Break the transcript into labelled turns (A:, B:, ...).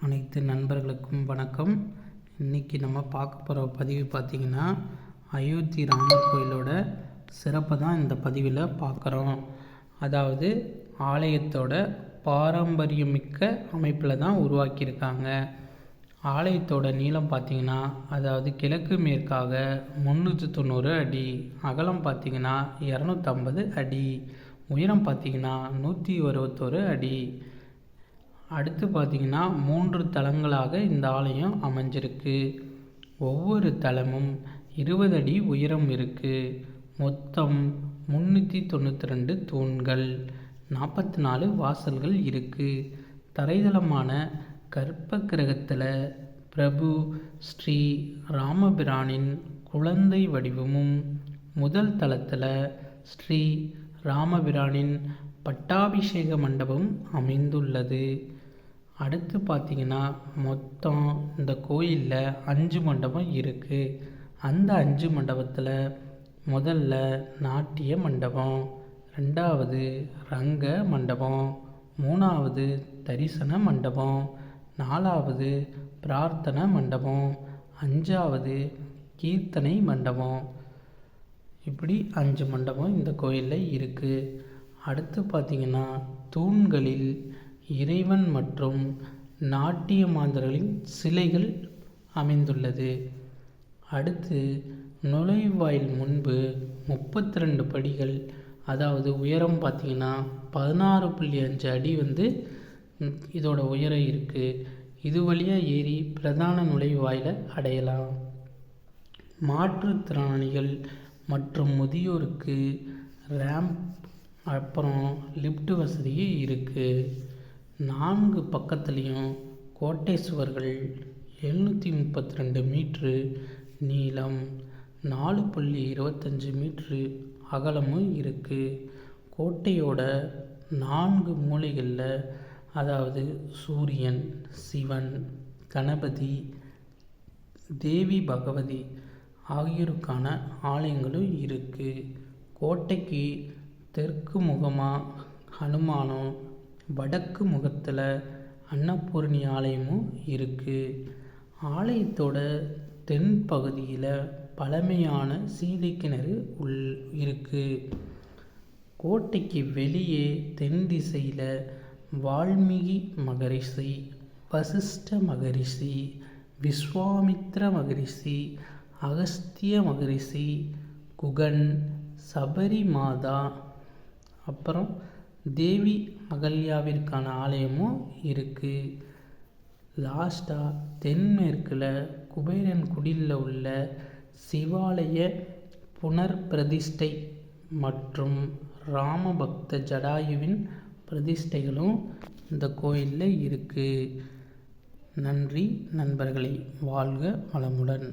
A: அனைத்து நண்பர்களுக்கும் வணக்கம். இன்றைக்கி நம்ம பார்க்க போகிற பதிவு பார்த்திங்கன்னா அயோத்தி ராமர் கோயிலோட சிறப்பை தான் இந்த பதிவில் பார்க்குறோம். அதாவது ஆலயத்தோட பாரம்பரியமிக்க அமைப்பில் தான் உருவாக்கியிருக்காங்க. ஆலயத்தோட நீளம் பார்த்திங்கன்னா அதாவது கிழக்கு மேற்காக 390 அடி, அகலம் பார்த்திங்கன்னா 250 அடி, உயரம் பார்த்திங்கன்னா 121 அடி. அடுத்து பார்த்திங்கன்னா 3 தளங்களாக இந்த ஆலயம் அமைஞ்சிருக்கு. ஒவ்வொரு தளமும் 20 அடி உயரம் இருக்குது. மொத்தம் 392 தூண்கள், 44 வாசல்கள் இருக்குது. தரைதளமான கர்ப்ப கிரகத்தில் பிரபு ஸ்ரீ ராமபிரானின் குழந்தை வடிவமும், முதல் தளத்தில் ஸ்ரீ ராமபிரானின் பட்டாபிஷேக மண்டபம் அமைந்துள்ளது. அடுத்து பார்த்திங்கன்னா மொத்தம் இந்த கோயிலில் 5 மண்டபம் இருக்குது. அந்த 5 மண்டபத்தில் முதல்ல நாட்டிய மண்டபம், 2வது ரங்க மண்டபம், 3வது தரிசன மண்டபம், 4வது பிரார்த்தனை மண்டபம், 5வது கீர்த்தனை மண்டபம். இப்படி 5 மண்டபம் இந்த கோயிலில் இருக்குது. அடுத்து பார்த்திங்கன்னா தூண்களில் இறைவன் மற்றும் நாட்டிய மாந்தர்களின் சிலைகள் அமைந்துள்ளது. அடுத்து நுழைவாயில் முன்பு 32 படிகள், அதாவது உயரம் பார்த்திங்கன்னா 16.5 அடி இதோட உயரம் இருக்குது. இது வழியாக ஏறி பிரதான நுழைவாயிலை அடையலாம். மாற்றுத்திறனாளிகள் மற்றும் முதியோருக்கு ரேம்ப் அப்புறம் லிஃப்ட் வசதியும் இருக்குது. 4 பக்கத்துலேயும் கோட்டை சுவர்கள் 732 மீட்ரு நீளம், 4.25 மீட்ரு அகலமும் இருக்குது. கோட்டையோட 4 மூலைகளில் அதாவது சூரியன், சிவன், கணபதி, தேவி பகவதி ஆகியோருக்கான ஆலயங்களும் இருக்குது. கோட்டைக்கு தெற்கு முகமாக ஹனுமானும், வடக்கு முகத்தில் அன்னபூரணி ஆலயமும் இருக்குது. ஆலயத்தோட தென் பகுதியில் பழமையான சீதை கிணறு இருக்குது. கோட்டைக்கு வெளியே தென் திசையில் வால்மீகி மகரிஷி, வசிஷ்ட மகரிஷி, விஸ்வாமித்ர மகரிஷி, அகஸ்திய மகரிஷி, குகன், சபரி மாதா, அப்புறம் தேவி அகல்யாவிற்கான ஆலயமும் இருக்குது. லாஸ்ட்டாக தென்மேற்கில் குபேரன் குடியில் உள்ள சிவாலய புனர் பிரதிஷ்டை மற்றும் ராமபக்த ஜடாயுவின் பிரதிஷ்டைகளும் இந்த கோயிலில் இருக்குது. நன்றி நண்பர்களே, வாழ்க வளமுடன்.